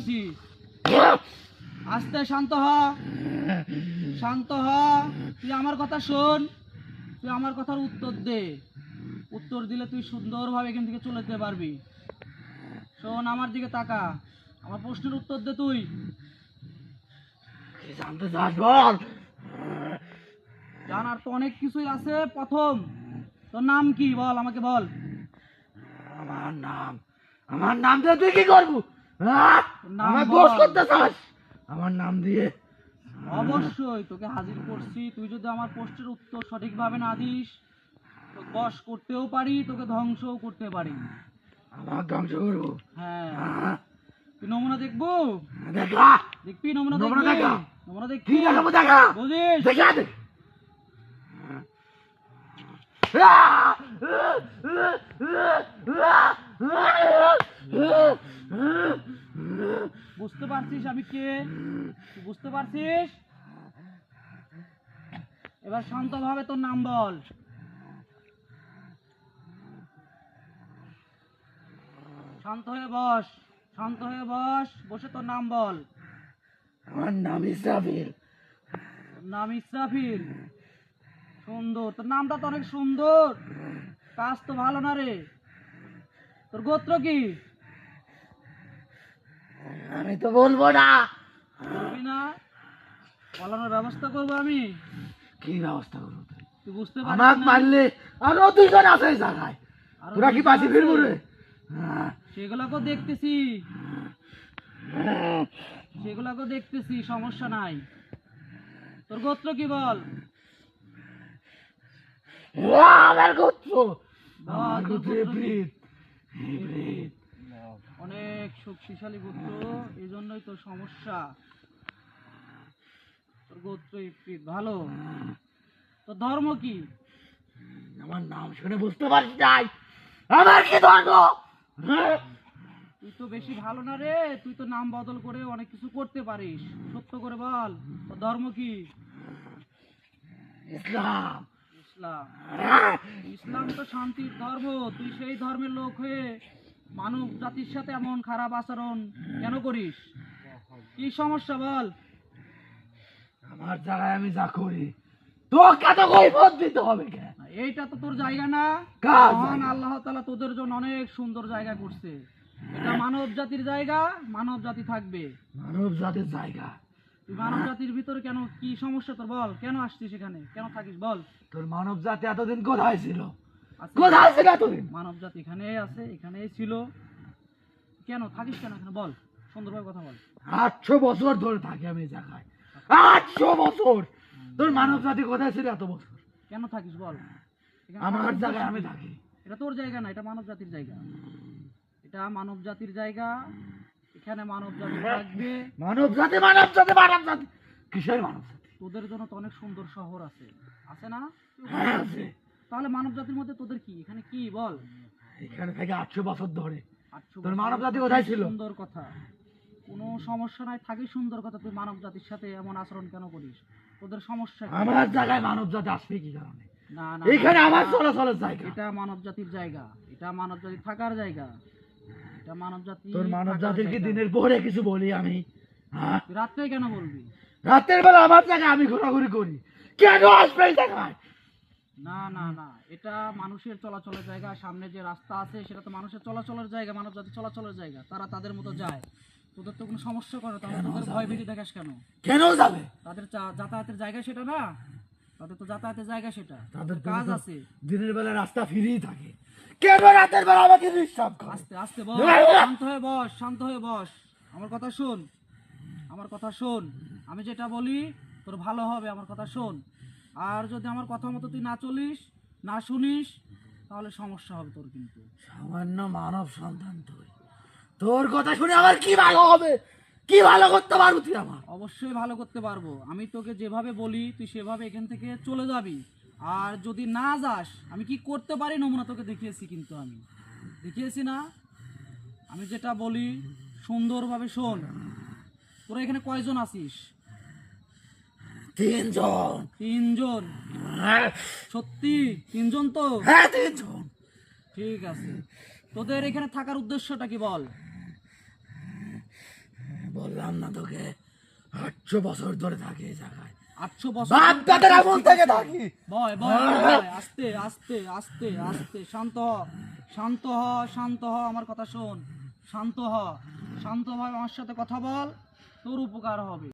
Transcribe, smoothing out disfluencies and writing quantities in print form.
আসছি। আস্তে শান্ত হ, শান্ত হ। তুই আমার কথা শোন, তুই আমার কথার উত্তর দে। উত্তর দিলে তুই সুন্দরভাবে এখান থেকে চলে যেতে পারবি। শোন, আমার দিকে তাকা, আমার প্রশ্নের উত্তর দে তুই। কি জানতে চাস বল? জানার তো অনেক কিছুই আছে। প্রথম, তোর নাম কি বল, আমাকে বল। আমার নাম, আমার নাম দিয়ে তুই কি করবো? হ্যাঁ? তোর নাম আমার বল। দোষ করতে চাস? আমার নাম দিয়ে অবশ্যই তোকে হাজির করছি। তুই যদি আমার প্রশ্নের উত্তর সঠিকভাবে না দিস, তো বশ করতেও পারি, তোকে ধ্বংসও করতে পারি। আমার ধ্বংস করবো? হ্যাঁ, হ্যাঁ? তুই নমুনা দেখবো? দেখা, দেখবি নমুনা? নমুনা দেখবি দেখা। নমুনা? কি দেখবি? দেখাবো? দেখা, বুঝিস? দেখা দে। বুঝতে পারছিস আমি কে? তুই বুঝতে পারছিস? এবার শান্তভাবে তোর নাম বল। শান্ত হয়ে বস, শান্ত হয়ে বস, বসে তোর নাম বল। আমার নাম ইসরাফিল। তোর নাম ইসরাফিল? সুন্দর, তোর নামটা তো অনেক সুন্দর, কাজ তো ভালো না রে। তোর গোত্র কি? আমি তো বলবো না। বলবি না? বলানোর ব্যবস্থা করবো আমি। কি ব্যবস্থা করবো তুই? তুই বুঝতে আমাকে পারছিস না? মারলে আরো দুইজন আছে এই জায়গায়, আরো তোরা কি দুইজন বাঁচি আছে? ফিরবো রে? হ্যাঁ। সেগুলাকেও দেখতেছি, সেগুলাকেও দেখতেছি, সমস্যা নাই। তোর গোত্র কি বল? আমার গোত্র, বল, আমার তোর গোত্র গোত্র কি? ইবরিত। ইবরিত। অনেক শক্তিশালী গোত্র, এই জন্যই তোর সমস্যা। তোর গোত্র ইপ্রিত, ভালো। তোর ধর্ম কি? আমার নাম শুনে বুঝতে পারছিস নাই আমার কি ধর্ম? হ্যাঁ? তুই তো বেশি ভালো না রে, তুই তো নাম বদল করে অনেক কিছু করতে পারিস। সত্য করে বল, তোর ধর্ম কি? ইসলাম। ইসলাম? হ্যাঁ। ইসলাম তো শান্তির ধর্ম। তুই সেই ধর্মের লোক হয়ে মানব জাতির সাথে এমন খারাপ আচরণ কেন করিস? কি সমস্যা বল? আমার জায়গায় আমি যা করি তোকে তো কৈফিয়ত দিতে হবে কেন? এইটা তো তোর জায়গা না। কার মহান জায়গা? আল্লাহ তাআলা তোদের জন্য অনেক সুন্দর জায়গা করছে। এটা মানব জাতির জায়গা, মানব জাতি থাকবে। মানব জাতির জায়গা। তুই মানব জাতির ভিতরে কেন, কি সমস্যা তোর বল? কেন আসছিস এখানে, কেন থাকিস বল? তোর মানব জাতি এতদিন কোথায় ছিল? আছে। কোথায় ছিল এতদিন? মানব জাতি এখানেই আছে, এখানেই ছিল। কেন থাকিস কেন এখানে বল, সুন্দরভাবে কথা বল। 800 বছর ধরে থাকি আমি এই জায়গায়, 800 বছর। তোর মানব জাতি কোথায় ছিল এত বছর? কেন থাকিস বল? এখানে আমার থাকার জায়গায় উদ্দেশ্য আমি কি? থাকি। এটা তোর জায়গা না, এটা মানব জাতির জায়গা। এটা মানব জাতির জায়গা, এখানে মানব জাতি থাকবে। মানব জাতি, মানব জাতি, মানব জাতি, কিসের মানব জাতি? তোদের জন্য তো অনেক সুন্দর শহর আছে, আছে না? তুই ওখানে হ্যাঁ, থাকবি। আছে। তাহলে মানব জাতির মধ্যে তোদের কি এখানে কি বল? এখানে থেকে 800 বছর ধরে 800 তোর বছর মানব জাতি থাকি, কোথায় ছিল? সুন্দর কথা, কোনো সমস্যা নাই, থাকি, সুন্দর কথা। তুই মানব জাতির সাথে এমন আচরণ কেন করিস? তোদের সমস্যা কি? আমার জায়গায় মানব জাতি আসবে কি কারণে? না না, এখানে না, আমার না, চলাচলের জায়গা। এটা মানব জাতির জায়গা, এটা মানব জাতি থাকার জায়গা, এটা মানব জাতি তোর মানব থাকার জাতির কি জায়গা। দিনের পরে কিছু বলি আমি? হ্যাঁ? তুই রাত্রে কেন বলবি? রাতের বেলা আমার জায়গায় আমি ঘোরাঘুরি করি, কেন আসবে এই জায়গায়? না না না, এটা মানুষের চলাচলের জায়গা। সামনে যে রাস্তা আছে সেটা তো মানুষের চলাচলের জায়গা, মানব জাতি চলাচলের জায়গা। তারা তাদের মতো যায়, তোদের তো কোনো সমস্যা করে, তাহলে কেন তোদের যাবে? ভয় ভীতি দেখাস কেন? কেন যাবে? তাদের যাতায়াতের জায়গা সেটা না, তাদের তো যাতায়াতের জায়গা সেটা, তাদের তো কাজ আছে। দিনের বেলা রাস্তা ফ্রি থাকে, কেন রাতের বেলা আমাকে ডিস্টার্ব করে? আস্তে আস্তে বস, শান্ত হয়ে বস, শান্ত হয়ে বস। আমার কথা শোন, আমার কথা শোন। আমি যেটা বলি তোর ভালো হবে, আমার কথা শোন। আর যদি আমার কথা মতো তুই না চলিস, না শুনিস, তাহলে সমস্যা হবে তোর কিন্তু। সামান্য মানব সন্তান তুই, তোর কথা শুনে আমার কি ভালো হবে? কি ভালো করতে পারবো তুই আমার? অবশ্যই ভালো করতে পারবো। আমি তোকে যেভাবে বলি তুই সেভাবে এখান থেকে চলে যাবি। আর যদি না যাস, আমি কি করতে পারি নমুনা তোকে দেখিয়েছি, কিন্তু আমি দেখিয়েছি না? আমি যেটা বলি সুন্দরভাবে শোন। তোরা এখানে কয়জন আছিস? 3 জন। 3 জন? হ্যাঁ, সত্যি 3 জন তো? হ্যাঁ 3 জন। ঠিক আছে, তোদের এখানে থাকার উদ্দেশ্যটা কি বল? বললাম না তোকে 800 বছর ধরে থাকি এই জায়গায় 800 বছর বাপ দাদার আমল থেকে থাকি ভয় ভয় ভয়, আস্তে আস্তে আস্তে আস্তে, শান্ত হ, শান্ত হ, শান্ত হ, আমার কথা শোন, শান্ত হ, শান্তভাবে আমার সাথে কথা বল, তোর উপকার হবে।